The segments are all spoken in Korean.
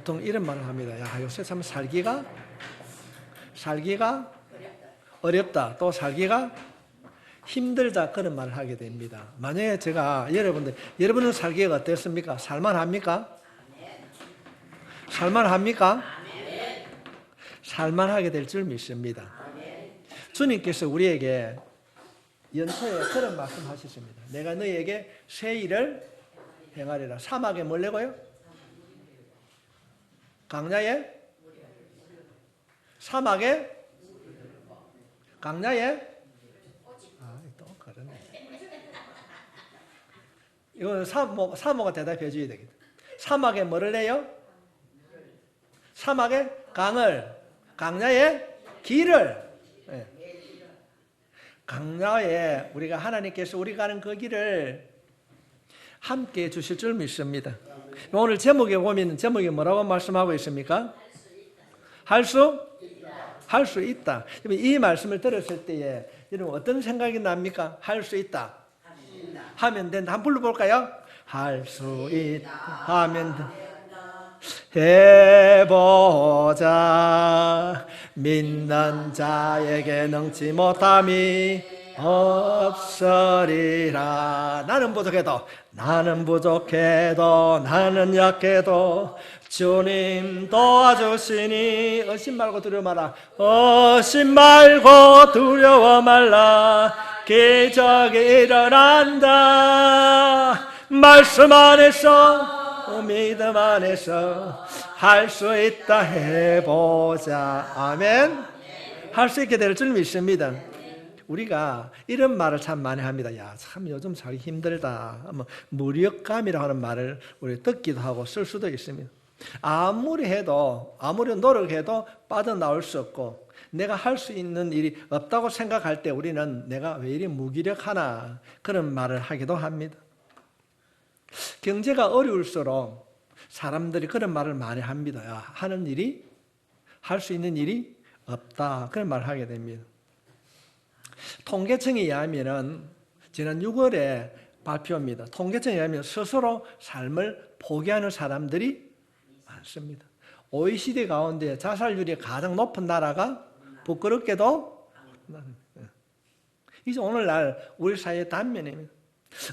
보통 이런 말을 합니다. 야, 요새 참 살기가 어렵다. 또 살기가 힘들다. 그런 말을 하게 됩니다. 만약에 제가 여러분은 살기가 어땠습니까? 살만합니까? 살만합니까? 살만하게 될 줄 믿습니다. 주님께서 우리에게 연초에 그런 말씀 하셨습니다. 내가 너희에게 새 일을 행하리라. 사막에 뭐라고요? 강야에? 사막에? 강야에? 또 그러네. 이건 사모가 대답해 줘야 되겠다. 사막에 뭐를 해요? 사막에 강을, 강야에 길을. 네. 강야에 우리가 하나님께서 우리가 가는 그 길을 함께 해 주실 줄 믿습니다. 오늘 제목에 보면 제목이 뭐라고 말씀하고 있습니까? 할 수 있다. 이 말씀을 들었을 때에 여러분 어떤 생각이 납니까? 할 수 있다. 하면 된다. 한번 불러볼까요? 할 수 있다. 하면 된다. 해보자. 믿는 자에게 능치 못함이 없으리라. 나는 부족해도 나는 약해도 주님 도와주시니 의심 말고 두려워 말라. 의심 말고 두려워 말라. 기적이 일어난다. 말씀 안에서 믿음 안에서 할 수 있다. 해보자. 아멘. 할 수 있게 될 줄 믿습니다. 우리가 이런 말을 참 많이 합니다. 야, 참 요즘 살기 힘들다. 무력감이라고 하는 말을 우리 듣기도 하고 쓸 수도 있습니다. 아무리 노력해도 빠져나올 수 없고 내가 할 수 있는 일이 없다고 생각할 때 우리는 내가 왜 이리 무기력하나 그런 말을 하기도 합니다. 경제가 어려울수록 사람들이 그런 말을 많이 합니다. 야, 할 수 있는 일이 없다. 그런 말을 하게 됩니다. 통계청에 의하면 지난 6월에 발표입니다. 통계청에 의하면 스스로 삶을 포기하는 사람들이 많습니다. OECD 가운데 자살률이 가장 높은 나라가 부끄럽게도 이제 오늘날 우리 사회의 단면입니다.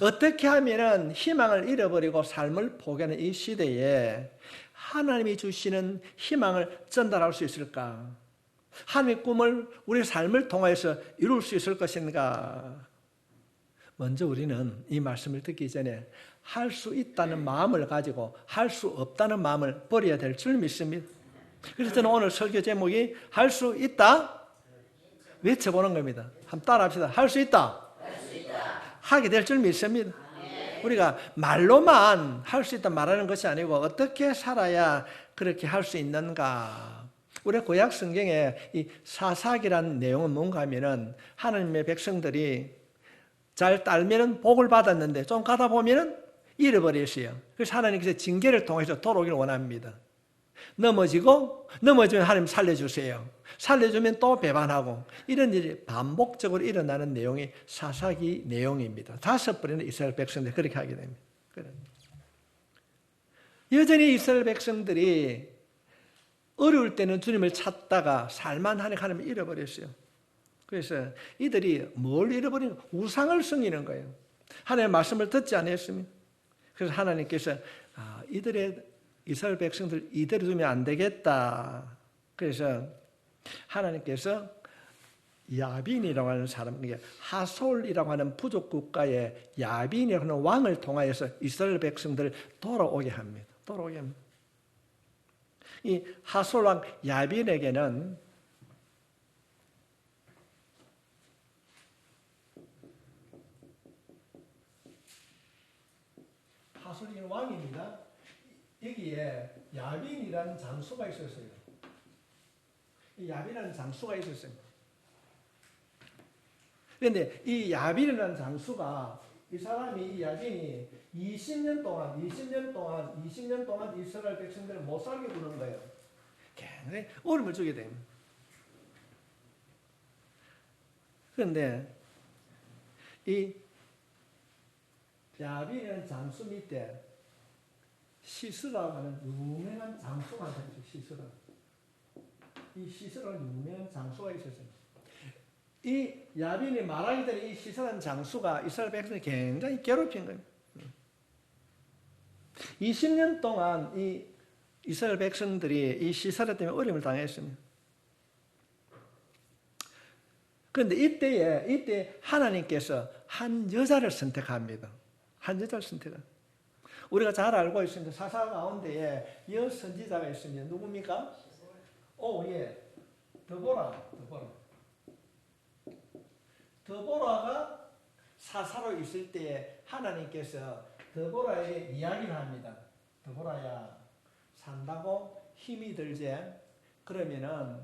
어떻게 하면 희망을 잃어버리고 삶을 포기하는 이 시대에 하나님이 주시는 희망을 전달할 수 있을까? 하나님의 꿈을 우리 삶을 통해서 이룰 수 있을 것인가? 먼저 우리는 이 말씀을 듣기 전에 할 수 있다는 마음을 가지고 할 수 없다는 마음을 버려야 될 줄 믿습니다. 그래서 저는 오늘 설교 제목이 할 수 있다? 외쳐보는 겁니다. 한번 따라합시다. 할 수 있다. 하게 될 줄 믿습니다. 우리가 말로만 할 수 있다 말하는 것이 아니고 어떻게 살아야 그렇게 할 수 있는가? 우리 구약 성경에 이 사사기라는 내용은 뭔가 하면은 하나님의 백성들이 잘 따르면 복을 받았는데 좀 가다 보면은 잃어버렸어요. 그래서 하나님께서 징계를 통해서 돌아오기를 원합니다. 넘어지면 하나님 살려주세요. 살려주면 또 배반하고 이런 일이 반복적으로 일어나는 내용이 사사기 내용입니다. 5번이나 이스라엘 백성들이 그렇게 하게 됩니다. 여전히 이스라엘 백성들이 어려울 때는 주님을 찾다가 살만하니 하나님을 잃어버렸어요. 그래서 이들이 뭘 잃어버리는 우상을 섬기는 거예요. 하나님의 말씀을 듣지 않았습니다. 그래서 하나님께서 이스라엘 백성들 이대로 두면 안 되겠다. 그래서 하나님께서 야빈이라고 하는 사람, 하솔이라고 하는 부족 국가의 야빈이라고 하는 왕을 통하여서 이스라엘 백성들을 돌아오게 합니다. 이 하솔 왕 야빈에게는 하솔이 왕입니다. 여기에 야빈이라는 장수가 있었어요. 이 야빈이라는 장수가 있었어요. 그런데 이 야빈이라는 장수가 이 야빈이 20년 동안 이스라엘 백성들을 못 살게 구는 거예요. 굉장히 어려움을 주게 됩니다. 그런데 이 야빈이라는 장수 밑에 시스라고 하는 유명한 장수가 있었어요. 시스라. 이 시스라는 유명한 장수가 있었어요. 이 야빈이 말하기 전에 이 시스라는 장수가 이스라엘 백성을 굉장히 괴롭힌 거예요. 20년 동안 이 이스라엘 백성들이 이 시스라 때문에 어려움을 당했습니다. 그런데 이때 하나님께서 한 여자를 선택합니다. 한 여자를 선택합니다. 우리가 잘 알고 있습니다. 사사 가운데에 여선지자가 있습니다. 누굽니까? 예. 드보라가 사사로 있을 때에 하나님께서 드보라에게 이야기를 합니다. 드보라야, 산다고 힘이 들지? 그러면은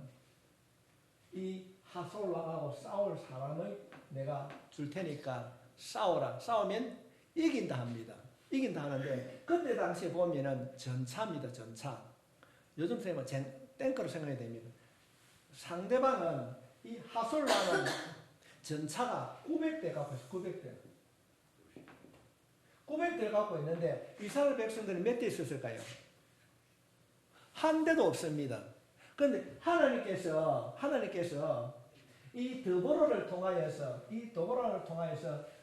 이 하솔 왕하고 싸울 사람을 내가 줄 테니까 싸워라. 싸우면 이긴다 합니다. 이긴다 하는데 그때 당시에 보면은 전차입니다. 전차. 요즘 생각하면 탱크로 생각해야 됩니다. 상대방은 이 하솔 왕은 전차가 900대 갖고 있어요. 900대를 갖고 있는데 이스라엘 백성들이 몇 대 있었을까요? 한 대도 없습니다. 그런데 하나님께서 이 드보라를 통하여서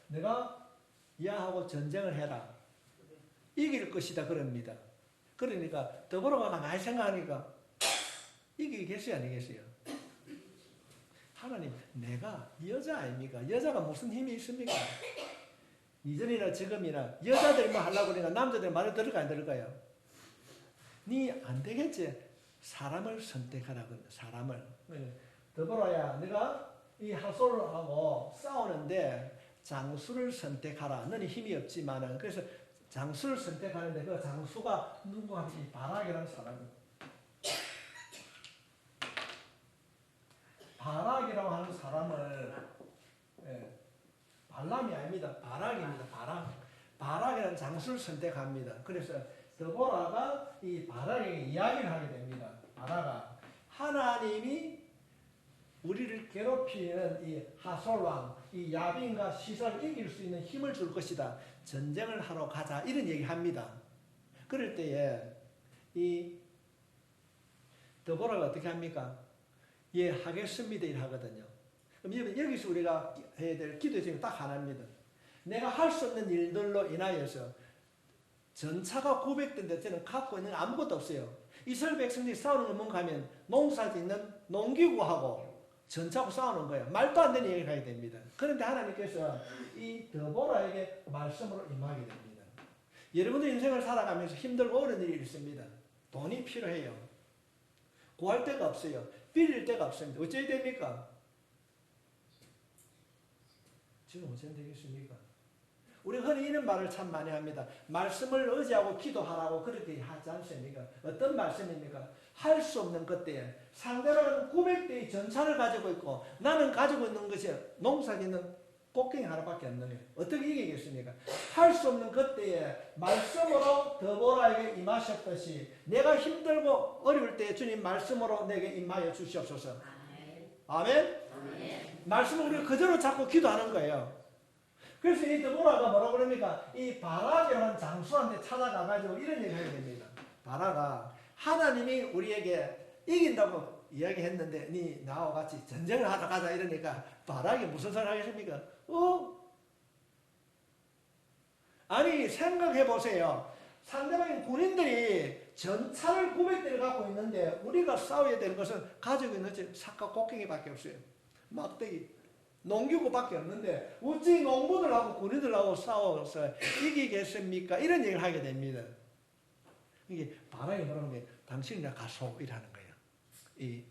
내가 야하고 전쟁을 해라. 이길 것이다 그럽니다. 그러니까 드보라가 가만히 생각하니까 이기겠어요, 아니겠어요? 하나님, 내가 여자 아닙니까? 여자가 무슨 힘이 있습니까? 이전이나 지금이나 여자들이 뭐 하려고 그러니까 남자들 말을 들을까요, 안 들을까요? 니 안 되겠지? 사람을 선택하라. 사람을. 드보라야, 내가 이 하솔하고 싸우는데 장수를 선택하라. 너는 힘이 없지만은. 그래서 장수를 선택하는데 그 장수가 누구가 이 바락이라는 사람이에요. 바락이라고 하는 사람을 발람이 아닙니다. 바락입니다. 바락이라는 장수를 선택합니다. 그래서 드보라가 이 바락에게 이야기를 하게 됩니다. 바락아, 하나님이 우리를 괴롭히는 이 하솔왕, 이 야빈과 시사를 이길 수 있는 힘을 줄 것이다. 전쟁을 하러 가자. 이런 얘기합니다. 그럴 때에 이 드보라가 어떻게 합니까? 예, 하겠습니다. 일 하거든요. 그럼 여기서 우리가 해야 될 기도의 제목이 딱 하나입니다. 내가 할 수 없는 일들로 인하여서 전차가 900대인데 저는 갖고 있는 아무것도 없어요. 이스라엘 백성들이 싸우는 건 뭔가 하면 농사 짓는 농기구하고 전차하고 싸우는 거예요. 말도 안 되는 얘기를 하게 됩니다. 그런데 하나님께서 이 드보라에게 말씀으로 임하게 됩니다. 여러분들 인생을 살아가면서 힘들고 어려운 일이 있습니다. 돈이 필요해요. 구할 데가 없어요. 빌릴 데가 없습니다. 어찌해야 됩니까? 지금 어찌하면 되겠습니까? 우리가 흔히 이런 말을 참 많이 합니다. 말씀을 의지하고 기도하라고 그렇게 하지 않습니까? 어떤 말씀입니까? 할 수 없는 그때에 상대방은 900대의 전차를 가지고 있고 나는 가지고 있는 것이 농사짓는 곡괭이 하나밖에 없는 거예요. 어떻게 이기겠습니까? 할 수 없는 그때에 말씀으로 드보라에게 임하셨듯이 내가 힘들고 어려울 때 주님 말씀으로 내게 임하여 주시옵소서. 아멘? 아멘. 말씀을 우리가 그대로 잡고 기도하는 거예요. 그래서 이 드보라가 뭐라고 그럽니까? 이 바락이라는 장수한테 찾아가가지고 이런 얘기를 하게 됩니다. 바락아, 하나님이 우리에게 이긴다고 이야기했는데 니 나와 같이 전쟁을 하러 가자 이러니까 바락이 무슨 소리 하겠습니까? 아니 생각해 보세요. 상대방인 군인들이 전차를 900대를 갖고 있는데 우리가 싸워야 되는 것은 가지고 있는 삭과 곡괭이밖에 없어요. 막대기, 농기구밖에 없는데 어찌 농부들하고 군인들하고 싸워서 이기겠습니까? 이런 얘기를 하게 됩니다. 이게 바락이 뭐라는 게 당신이나 가소 이라는 거예요. 이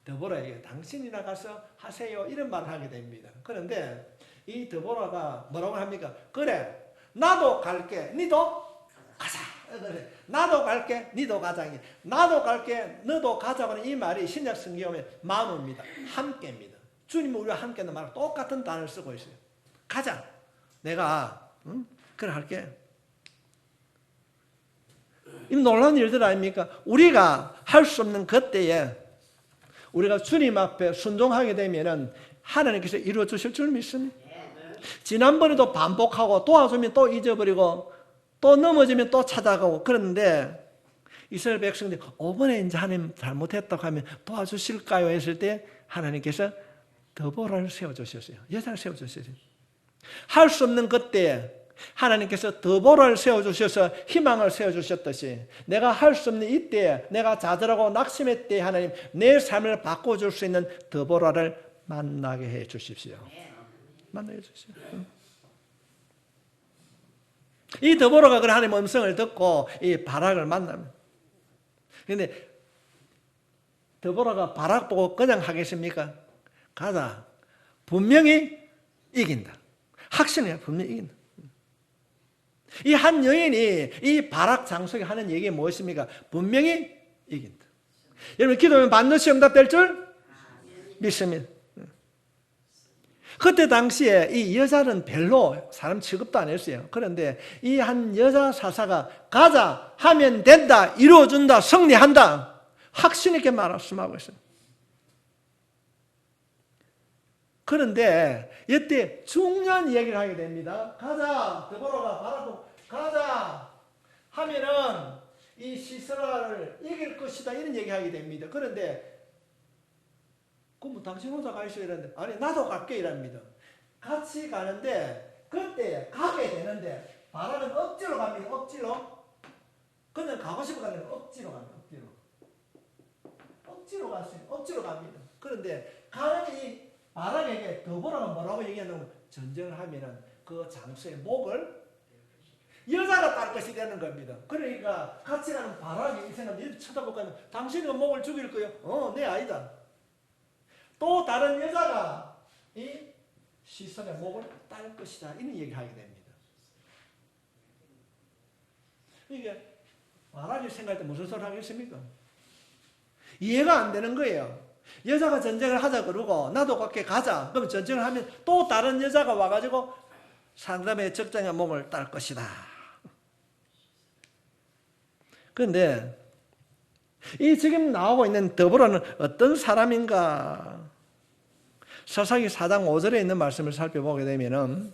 드보라에게 당신이나 가서 하세요 이런 말을 하게 됩니다. 그런데 이 드보라가 뭐라고 합니까? 그래 나도 갈게 니도 가자. 그래 나도 갈게 니도 가자. 나도 갈게 너도 가자는 이 말이 신약 성경에 보면 마음입니다. 함께입니다. 주님은 우리와 함께는 말 똑같은 단어를 쓰고 있어요. 가자. 내가 그래 할게. 이 놀라운 일들 아닙니까? 우리가 할 수 없는 그때에 우리가 주님 앞에 순종하게 되면은 하나님께서 이루어 주실 줄 믿습니다. 지난번에도 반복하고 도와주면 또 잊어버리고 또 넘어지면 또 찾아가고 그런데 이스라엘 백성들이 이번에 이제 하나님 잘못했다고 하면 도와주실까요? 했을 때 하나님께서 드보라를 세워주셨어요. 여자를 세워주셨어요. 할 수 없는 그때 하나님께서 드보라를 세워주셔서 희망을 세워주셨듯이 내가 할 수 없는 이때 내가 좌절하고 낙심할 때 하나님 내 삶을 바꿔줄 수 있는 드보라를 만나게 해 주십시오. 만나게 해 주십시오. 이 드보라가 그 하나님의 음성을 듣고 이 바락을 만납니다. 그런데 드보라가 바락 보고 그냥 하겠습니까? 가자. 분명히 이긴다. 확신해요. 분명히 이긴다. 이 한 여인이 이 바락 장속에 하는 얘기가 무엇입니까? 분명히 이긴다. 여러분 기도하면 반드시 응답될 줄 믿습니다. 그때 당시에 이 여자는 별로 사람 취급도 안 했어요. 그런데 이 한 여자 사사가 가자 하면 된다, 이루어준다, 승리한다 확신 있게 말씀하고 있어요. 그런데 이때 중요한 이야기를 하게 됩니다. 가자, 드보라가 바라보고 가자 하면은 이 시스라를 이길 것이다 이런 얘기하게 됩니다. 그런데 그럼 당신 혼자 가 있어야 되는데 아니 나도 갈게 이랍니다. 같이 가는데 그때 가게 되는데 바락은 억지로 갑니다. 억지로. 그냥 가고 싶어 가는 억지로 갑니다. 억지로 갔어요. 억지로 갑니다. 그런데 가는 이 바락에게 드보라가 뭐라고 얘기하냐면 전쟁을 하면은 그 장수의 목을 여자가 딸 것이 되는 겁니다. 그러니까 같이 가는 바락이 이 사람이 쳐다보고 당신이 목을 죽일 거요? 내 아이다. 또 다른 여자가 이 시선의 목을 딸 것이다. 이런 얘기를 하게 됩니다. 이게 바락이 생각할 때 무슨 소리 하겠습니까? 이해가 안 되는 거예요. 여자가 전쟁을 하자 그러고 나도 그렇게 가자. 그럼 전쟁을 하면 또 다른 여자가 와가지고 상담의 적장의 몸을 딸 것이다. 그런데 이 지금 나오고 있는 드보라는 어떤 사람인가? 사사기 4장 5절에 있는 말씀을 살펴보게 되면은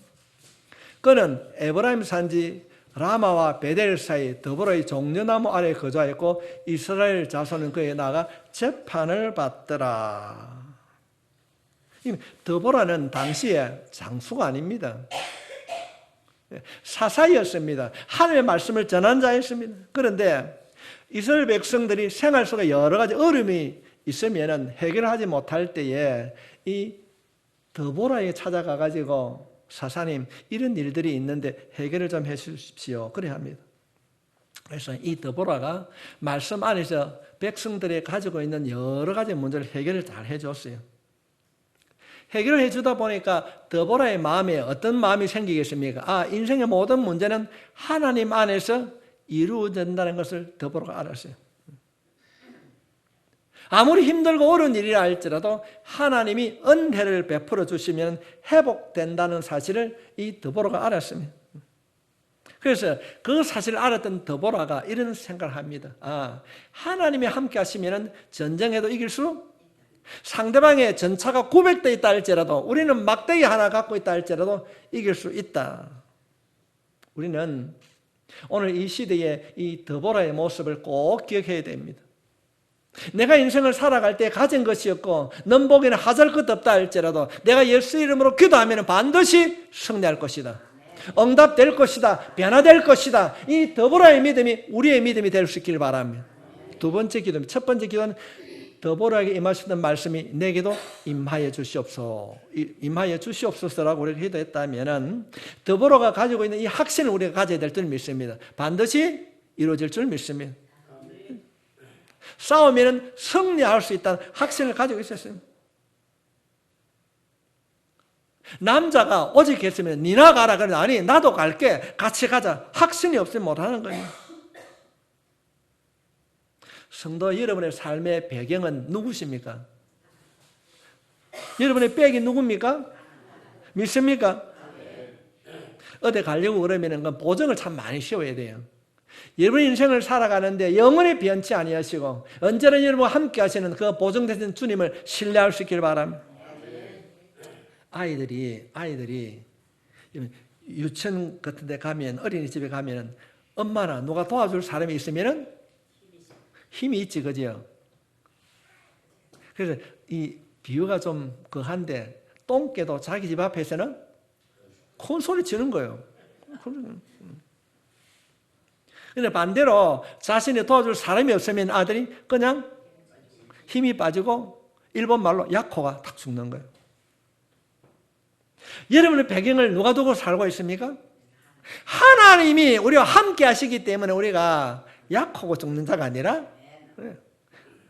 그는 에브라임 산지 라마와 베델 사이 드보라의 종려나무 아래에 거주하였고 이스라엘 자손은 그에 나가 재판을 받더라. 드보라는 당시에 장수가 아닙니다. 사사였습니다. 하나님의 말씀을 전한 자였습니다. 그런데 이스라엘 백성들이 생활 속에 여러 가지 어려움이 있으면 해결하지 못할 때에 이 드보라에 찾아가 가지고 사사님 이런 일들이 있는데 해결을 좀 해 주십시오. 그래 합니다. 그래서 이 드보라가 말씀 안에서 백성들이 가지고 있는 여러 가지 문제를 해결을 잘 해줬어요. 해결을 해주다 보니까 드보라의 마음에 어떤 마음이 생기겠습니까? 인생의 모든 문제는 하나님 안에서 이루어진다는 것을 드보라가 알았어요. 아무리 힘들고 어려운 일이라 할지라도 하나님이 은혜를 베풀어 주시면 회복된다는 사실을 이 드보라가 알았습니다. 그래서 그 사실을 알았던 드보라가 이런 생각을 합니다. 하나님이 함께 하시면 전쟁에도 이길 수, 상대방의 전차가 900대 있다 할지라도 우리는 막대기 하나 갖고 있다 할지라도 이길 수 있다. 우리는 오늘 이 시대에 이 드보라의 모습을 꼭 기억해야 됩니다. 내가 인생을 살아갈 때 가진 것이 없고 넘보기에는 하잘 것 없다 할지라도 내가 예수 이름으로 기도하면 반드시 승리할 것이다. 응답될 것이다. 변화될 것이다. 이 드보라의 믿음이 우리의 믿음이 될 수 있기를 바랍니다. 두 번째 기도입니다. 첫 번째 기도는 드보라에게 임하시던 말씀이 내게도 임하여 주시옵소서라고 우리가 기도했다면 드보라가 가지고 있는 이 확신을 우리가 가져야 될 줄 믿습니다. 반드시 이루어질 줄 믿습니다. 싸우면 승리할 수 있다는 확신을 가지고 있었어요. 남자가 오직 했으면 니나 가라 그러는데 아니 나도 갈게 같이 가자. 확신이 없으면 못하는 거예요. 성도 여러분의 삶의 배경은 누구십니까? 여러분의 백이 누굽니까? 믿습니까? 어디 가려고 그러면 보증을 참 많이 씌워야 돼요. 여러분 인생을 살아가는데 영원히 변치 아니하시고 언제나 여러분과 함께 하시는 그 보증되신 주님을 신뢰할 수 있기를 바랍니다. 아이들이 유치원 같은 데 가면 어린이집에 가면 엄마나 누가 도와줄 사람이 있으면은 힘이 있지, 그죠? 그래서 이 비유가 좀 그한데 똥개도 자기 집 앞에서는 큰 소리 치는 거예요. 근데 반대로 자신이 도와줄 사람이 없으면 아들이 그냥 힘이 빠지고 일본 말로 약호가 탁 죽는 거예요. 여러분의 배경을 누가 두고 살고 있습니까? 하나님이 우리와 함께 하시기 때문에 우리가 약하고 죽는 자가 아니라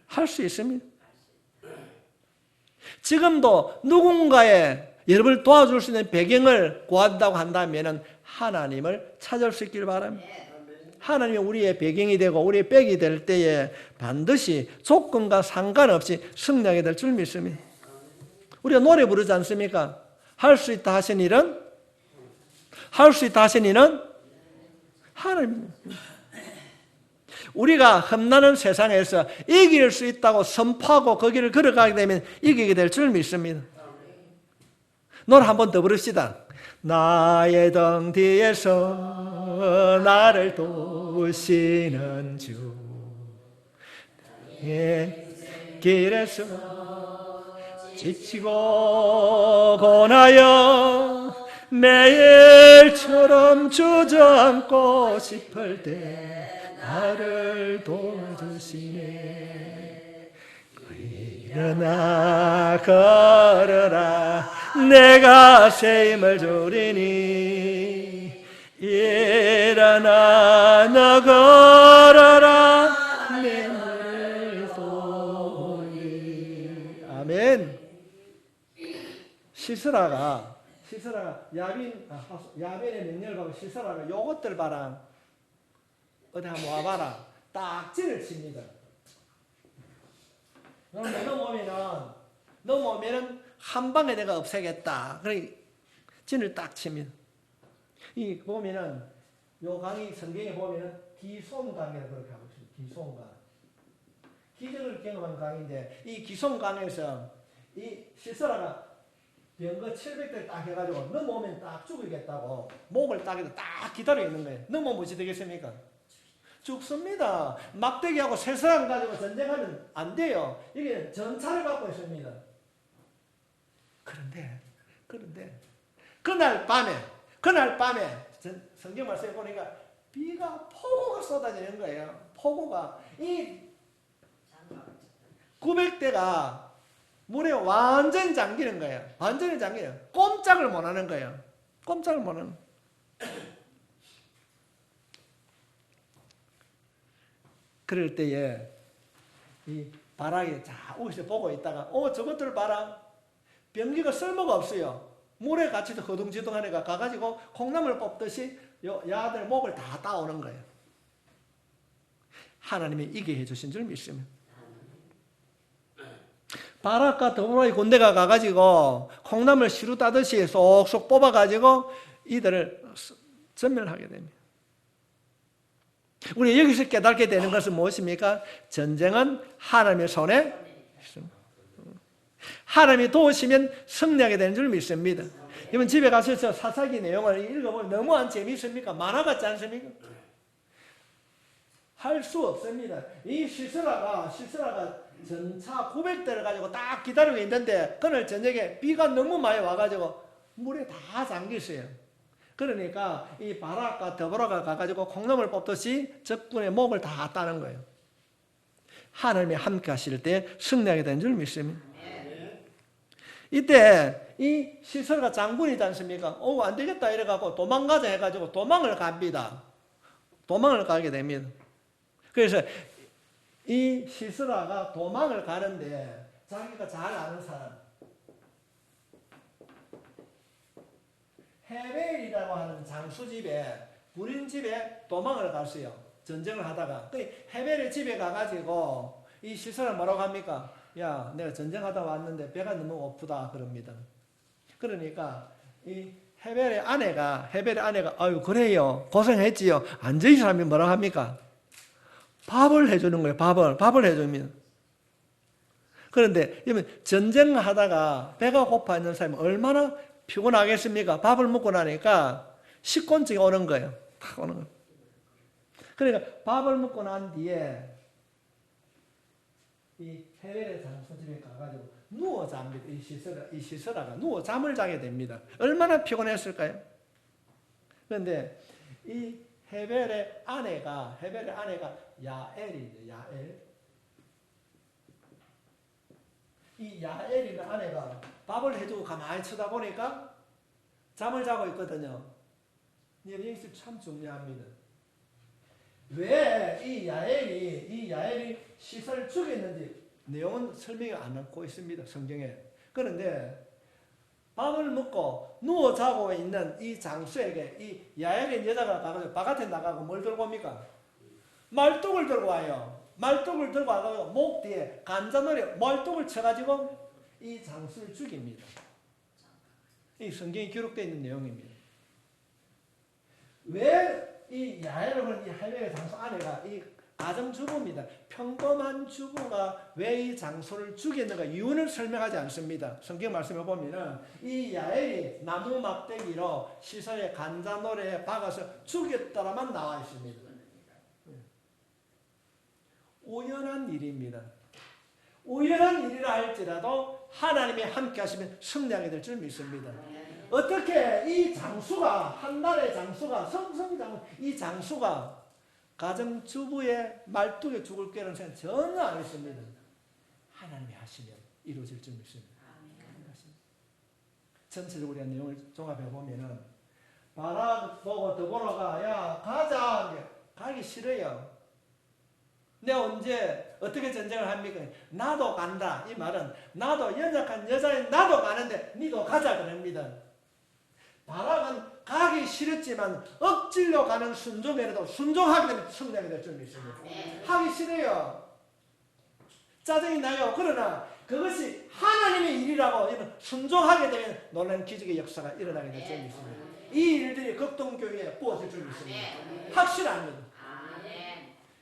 할 수 있습니다. 지금도 누군가의 여러분을 도와줄 수 있는 배경을 구한다고 한다면 하나님을 찾을 수 있길 바랍니다. 하나님이 우리의 배경이 되고 우리의 백이 될 때에 반드시 조건과 상관없이 승리하게 될 줄 믿습니다. 우리가 노래 부르지 않습니까? 할 수 있다 하신 일은 하나님입니다. 우리가 험난한 세상에서 이길 수 있다고 선포하고 그 길을 걸어가게 되면 이기게 될 줄 믿습니다. 노래 한 번 더 부릅시다. 나의 등 뒤에서 나를 도우시는 주, 나의 길에서 지치고 고나여 매일처럼 주저앉고 싶을 때 나를 도와주시네. 일어나 걸어라 내가 새 힘을 주리니. 일어나 너 걸어라 내 눈을 돌리. 아멘. 시스라가 야빈의 명령을 받고 시스라가 요것들 봐라, 어디 한번 와봐라, 딱지를 칩니다. 넘어오면은 한 방에 내가 없애겠다. 그러니 진을 딱 칩니다. 이 보면은 요 강의 성경에 보면은 기솜강이라고 그렇게 하고 있습니다. 기솜강. 기적을 경험한 강인데 이 기솜강에서 이 시스라가 병거 700대를 딱 해가지고 넘어오면 딱 죽이겠다고 목을 딱 기다려 있는 거예요. 넘어오면 어찌 되겠습니까? 죽습니다. 막대기하고 세 사람 가지고 전쟁하면 안 돼요. 이게 전차를 갖고 있습니다. 그런데 그날 밤에 성경 말씀에 보니까 폭우가 쏟아지는 거예요. 폭우가 이 900대가 물에 완전히 잠기는 거예요. 완전히 잠기요. 꼼짝을 못 하는 거예요. 꼼짝을 못 하는. 그럴 때에 이 바락이 우에서 보고 있다가 저것들 봐라. 병기가 쓸모가 없어요. 물에 갇혀서 허둥지둥하니까 가가지고 콩나물 뽑듯이 야들 목을 다 따오는 거예요. 하나님이 이게 해주신 줄 믿습니다. 바락과 더보라의 군대가 가가지고 콩나물 시루 따듯이 쏙쏙 뽑아가지고 이들을 전멸하게 됩니다. 우리 여기서 깨닫게 되는 것은 무엇입니까? 전쟁은 하나님의 손에 있습니다. 하나님이 도우시면 승리하게 되는 줄 믿습니다. 여러분 집에 가셔서 사사기 내용을 읽어보면 너무 안 재미있습니까? 만화 같지 않습니까? 할 수 없습니다. 이 시스라가 전차 900대를 가지고 딱 기다리고 있는데 그날 저녁에 비가 너무 많이 와가지고 물에 다 잠겼어요. 그러니까 이 바락과 더보라가 가가지고 콩나물 뽑듯이 적군의 목을 다 따는 거예요. 하나님이 함께 하실 때 승리하게 되는 줄 믿습니다. 이때 이 시스라가 장군이지 않습니까? 안 되겠다 이래가지고 도망가자 해가지고 도망을 갑니다. 도망을 가게 됩니다. 그래서 이 시스라가 도망을 가는데 자기가 잘 아는 사람 헤벨이라고 하는 장수집에 군인집에 도망을 갔어요. 전쟁을 하다가 헤벨의 집에 가가지고 이 시스라 뭐라고 합니까? 야, 내가 전쟁하다 왔는데 배가 너무 고프다 그럽니다. 그러니까 이 헤벨의 아내가 아유 그래요 고생했지요. 앉아있는 사람이 뭐라고 합니까? 밥을 해주는 거예요. 밥을 해줍니다. 그런데 전쟁하다가 배가 고파 있는 사람이 얼마나 피곤하겠습니까? 밥을 먹고 나니까 식곤증이 오는 거예요. 탁 오는 거예요. 그러니까 밥을 먹고 난 뒤에 이 헤벨의 장소집에 가가지고 누워 잡니다. 이 시스라가 누워 잠을 자게 됩니다. 얼마나 피곤했을까요? 그런데 이 헤벨의 아내가 야엘이죠. 야엘. 이 야엘이라는 아내가 밥을 해주고 가만히 쳐다보니까 잠을 자고 있거든요. 여기서 참 중요합니다. 왜 이 야엘이 시설을 죽였는지 내용은 설명이 안 하고 있습니다. 성경에. 그런데 밥을 먹고 누워 자고 있는 이 장수에게 이 야엘의 여자가 가서 바깥에 나가고 뭘 들고 옵니까? 말뚝을 들고 와요. 말뚝을 들고 와서 목 뒤에 간자놀이 말뚝을 쳐가지고 이 장수를 죽입니다. 이 성경에 기록되어 있는 내용입니다. 왜 이 야엘은 이 할매의 장수 아내가 이 가정주부입니다. 평범한 주부가 왜 이 장수를 죽였는가 이유는 설명하지 않습니다. 성경 말씀을 보면 이 야엘이 나무 막대기로 시설의 간자노래에 박아서 죽였다라만 나와 있습니다. 우연한 일입니다. 우연한 일이라 할지라도 하나님이 함께 하시면 승리하게 될 줄 믿습니다. 어떻게 이 장수가 한 달의 장수가 성장수 이 장수가 가정주부의 말뚝에 죽을 거라는 생각 전혀 안 했습니다. 하나님이 하시면 이루어질 줄 믿습니다. 전체적으로 우리가 내용을 종합해 보면은 바락 보고 드보라가 야 가자 가기 싫어요. 내가 언제 어떻게 전쟁을 합니까? 나도 간다. 이 말은 나도 연약한 여자인 나도 가는데 니도 가자 그럽니다. 바락은 가기 싫었지만 억지로 가는 순종에라도 순종하게 되면 승리하게 될 줄 믿습니다. 하기 싫어요. 짜증이 나요. 그러나 그것이 하나님의 일이라고 순종하게 되면 놀라운 기적의 역사가 일어나게 될 줄 믿습니다. 이 일들이 극동교회에 부어질 줄 믿습니다. 확실합니다.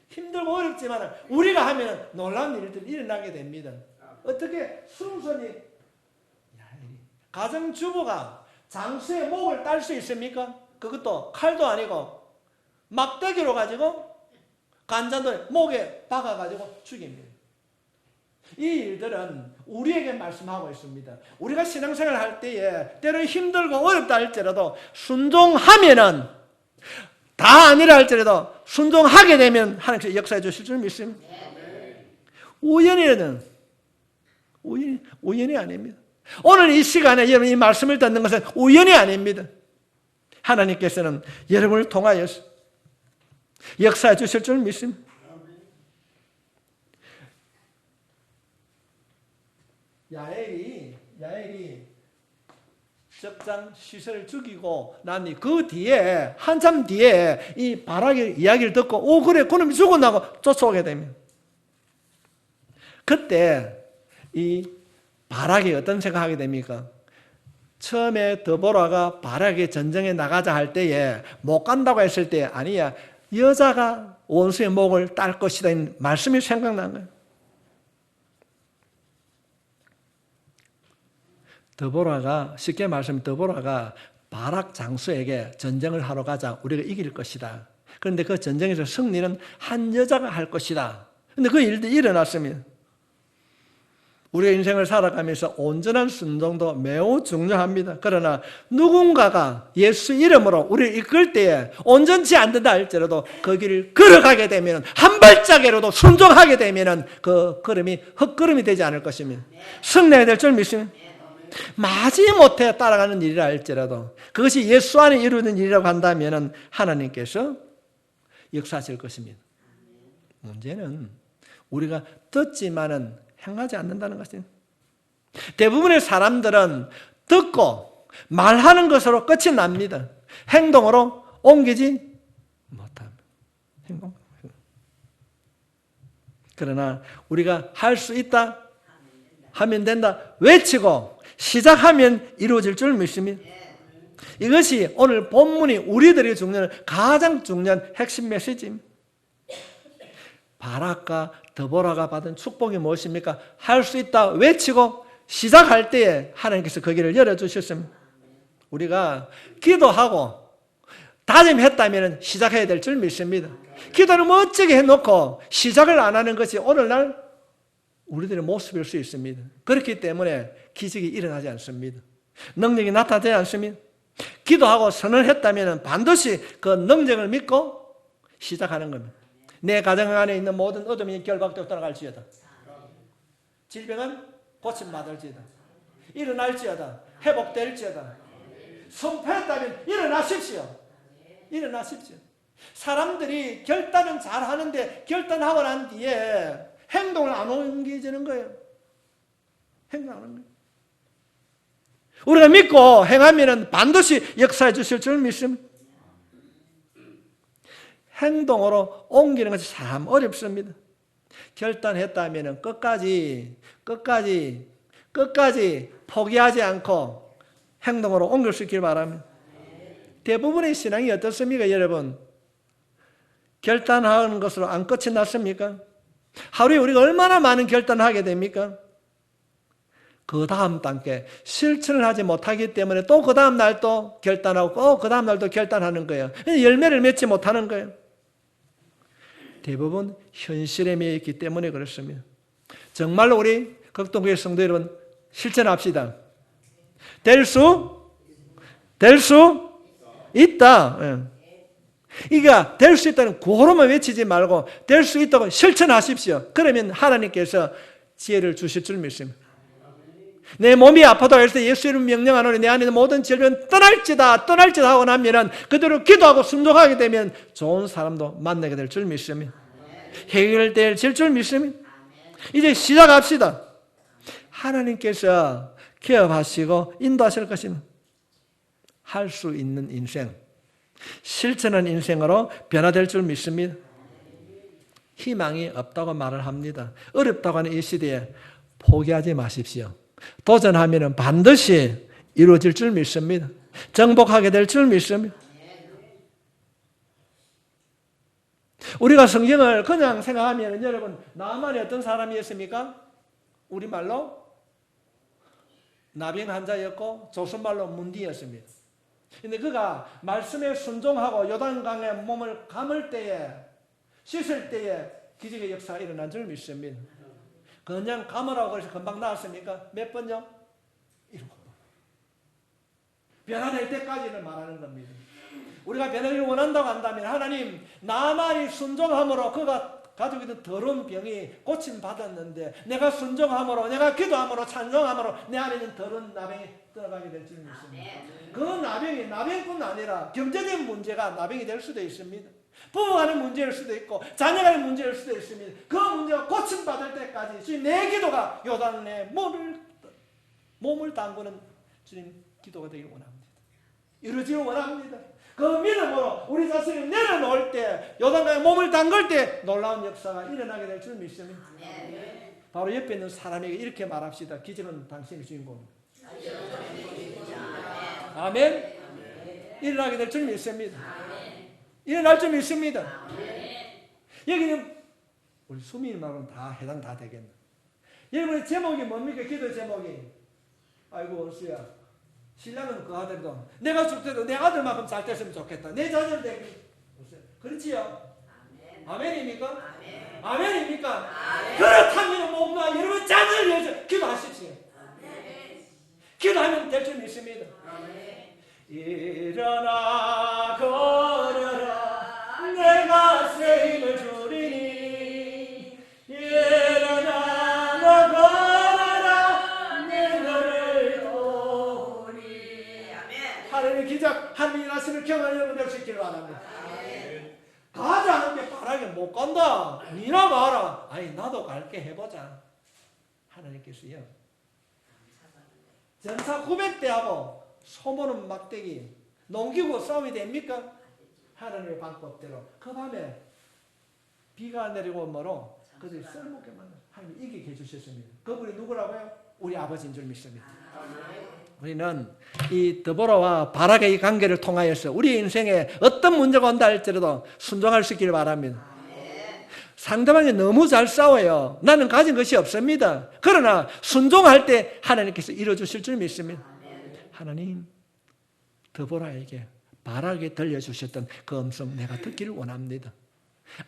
힘들고 어렵지만 우리가 하면 놀라운 일들이 일어나게 됩니다. 어떻게 순순히 가정주부가 장수의 목을 딸 수 있습니까? 그것도 칼도 아니고 막대기로 가지고 간장돌 목에 박아가지고 죽입니다. 이 일들은 우리에게 말씀하고 있습니다. 우리가 신앙생활을 할 때에 때로는 힘들고 어렵다 할지라도 순종하면은 다 아니라 할지라도 순종하게 되면 하나님께서 역사해 주실 줄 믿습니다. 우연이 아닙니다. 오늘 이 시간에 여러분 이 말씀을 듣는 것은 우연이 아닙니다. 하나님께서는 여러분을 통하여 역사해 주실 줄 믿습니다. 야엘이 적장 시설을 죽이고 나니 그 뒤에 한참 뒤에 이 바락의 이야기를 듣고 그래 그놈이 죽었나고 쫓아오게 됩니다. 그때 이 바락이 어떤 생각하게 됩니까? 처음에 드보라가 바락의 전쟁에 나가자 할 때에 못 간다고 했을 때 아니야 여자가 원수의 목을 딸 것이다 말씀이 생각난 거예요. 쉽게 말하면 드보라가 바락 장수에게 전쟁을 하러 가자 우리가 이길 것이다. 그런데 그 전쟁에서 승리는 한 여자가 할 것이다. 그런데 그 일도 일어났습니다. 우리의 인생을 살아가면서 온전한 순종도 매우 중요합니다. 그러나 누군가가 예수 이름으로 우리를 이끌 때에 온전치 않는다 할지라도 그 길을 걸어가게 되면 한 발짝이라도 순종하게 되면 그 걸음이 헛걸음이 되지 않을 것입니다. 승리해야 될 줄 믿습니다. 마지못해 따라가는 일이라 할지라도 그것이 예수 안에 이루어진 일이라고 한다면 하나님께서 역사하실 것입니다. 문제는 우리가 듣지만은 행하지 않는다는 것입니다. 대부분의 사람들은 듣고 말하는 것으로 끝이 납니다. 행동으로 옮기지 못합니다. 그러나 우리가 할 수 있다, 하면 된다, 외치고 시작하면 이루어질 줄 믿습니다. 이것이 오늘 본문이 우리들에게 가장 중요한 핵심 메시지입니다. 바락과 드보라가 받은 축복이 무엇입니까? 할 수 있다 외치고 시작할 때에 하나님께서 그 길을 열어주셨습니다. 우리가 기도하고 다짐했다면 시작해야 될 줄 믿습니다. 기도를 멋지게 해놓고 시작을 안 하는 것이 오늘날 우리들의 모습일 수 있습니다. 그렇기 때문에 기적이 일어나지 않습니다. 능력이 나타나지 않습니다. 기도하고 선언했다면 반드시 그 능력을 믿고 시작하는 겁니다. 내 가정 안에 있는 모든 어둠이 결박되고 떠나갈지어다. 질병은 고침받을지어다. 일어날지어다. 회복될지어다. 선포했다면 일어나십시오. 일어나십시오. 사람들이 결단은 잘 하는데 결단하고 난 뒤에 행동을 안 옮기지는 거예요. 행동 안 옮겨요. 우리가 믿고 행하면 반드시 역사해 주실 줄 믿습니다. 행동으로 옮기는 것이 참 어렵습니다. 결단했다면 끝까지 포기하지 않고 행동으로 옮길 수 있길 바랍니다. 대부분의 신앙이 어떻습니까, 여러분? 결단하는 것으로 안 끝이 났습니까? 하루에 우리가 얼마나 많은 결단을 하게 됩니까? 그 다음 단계 실천을 하지 못하기 때문에 또 그 다음 날 또 결단하고 또 그 다음 날도 결단하는 거예요. 열매를 맺지 못하는 거예요. 대부분 현실에 매여 있기 때문에 그렇습니다. 정말로 우리 극동교회 성도 여러분 실천합시다. 될 수 있다. 이게 될 수 있다는 구호로만 외치지 말고 될 수 있다고 실천하십시오. 그러면 하나님께서 지혜를 주실 줄 믿습니다. 내 몸이 아파도 할 때 예수 이름 명령하노니 내 안에 있는 모든 질병 떠날지다 하고 나면 그대로 기도하고 순종하게 되면 좋은 사람도 만나게 될 줄 믿습니다. 해결될 줄 믿습니다. 이제 시작합시다. 하나님께서 기업하시고 인도하실 것입니다. 할 수 있는 인생, 실천한 인생으로 변화될 줄 믿습니다. 희망이 없다고 말을 합니다. 어렵다고 하는 이 시대에 포기하지 마십시오. 도전하면 반드시 이루어질 줄 믿습니다. 정복하게 될 줄 믿습니다. 우리가 성경을 그냥 생각하면 여러분 나만이 어떤 사람이었습니까? 우리말로 나병 환자였고 조선말로 문디였습니다. 근데 그가 말씀에 순종하고 요단강에 몸을 감을 때에 씻을 때에 기적의 역사가 일어난 줄 믿습니다. 그냥 감으라고 해서 금방 나왔습니까? 몇 번요? 7번. 변화될 때까지는 말하는 겁니다. 우리가 변화를 원한다고 한다면 하나님 나만이 순종함으로 그가 가지고 있는 더러운 병이 고침받았는데 내가 순종함으로 내가 기도함으로 찬송함으로 내 안에 있는 더러운 나병이 떠나가게 될 줄 믿습니다. 그 나병이 나병뿐 아니라 경제적인 문제가 나병이 될 수도 있습니다. 부부간의 문제일 수도 있고 자녀간의 문제일 수도 있습니다. 그 문제가 고침받을 때까지 주님 내 기도가 요단에 몸을 담그는 주님 기도가 되길 원합니다. 이루어지길 원합니다. 그 믿음으로 우리 자신을 내려놓을 때 요단강에 몸을 담글 때 놀라운 역사가 일어나게 될 줄 믿습니다. 바로 옆에 있는 사람에게 이렇게 말합시다. 기적은 당신의 주인공입니다. 아멘. 일어나게 될 줄 믿습니다. 일어날 줄 믿습니다. 여기는 우리 수민이 말은 다 해당 다 되겠네. 여러분의 제목이 뭡니까? 기도 제목이 아이고 원수야 신랑은 그 아들도 내가 죽더라도 내 아들만큼 잘 됐으면 좋겠다. 내 자녀를 되게 그렇지요? 아멘입니까? 아멘입니까? 그렇다면 뭔가 여러분 자녀를 위해서 기도하십시오. 기도하면 될 줄 믿습니다. 일어나 걸어라 내가 새 힘을 주리니 일어나 너 걸어라 내 너를 도우리. 하나님의 기적 하나님의 나심을 경험하는 여러분 될 수 있기를 바랍니다. 가지 않은 게 바라게 못 간다. 니나 가라. 아니 나도 갈게 해보자. 하나님께서요 전사 900대하고 소모는 막대기 농기구 싸움이 됩니까? 하나님의 방법대로 그 밤에 비가 내리고 뭐로 그들이 썰먹게 만나 하나님이 이기게 해주셨습니다. 그분이 누구라고요? 우리 아버지인 줄 믿습니다. 우리는 이 드보라와 바락의 이 관계를 통하여서 우리 인생에 어떤 문제가 온다 할지라도 순종할 수 있기를 바랍니다. 상대방이 너무 잘 싸워요. 나는 가진 것이 없습니다. 그러나 순종할 때 하나님께서 이루어주실 줄 믿습니다. 하나님 드보라에게 바라게 들려주셨던 그 음성 내가 듣기를 원합니다.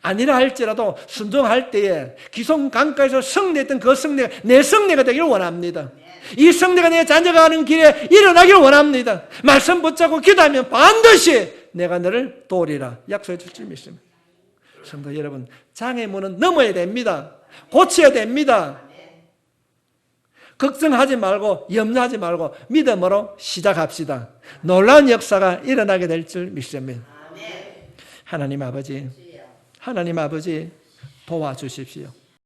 아니라 할지라도 순종할 때에 기성 강가에서 성례했던 그 성례가 내 성례가 되기를 원합니다. 이 성례가 내 자녀가 가는 길에 일어나기를 원합니다. 말씀 붙잡고 기도하면 반드시 내가 너를 도우리라 약속해 줄 줄 믿습니다. 성도 여러분, 장애물은 넘어야 됩니다. 고쳐야 됩니다. 걱정하지 말고 염려하지 말고 믿음으로 시작합시다. 놀라운 역사가 일어나게 될 줄 믿습니다. 하나님 아버지 도와주십시오.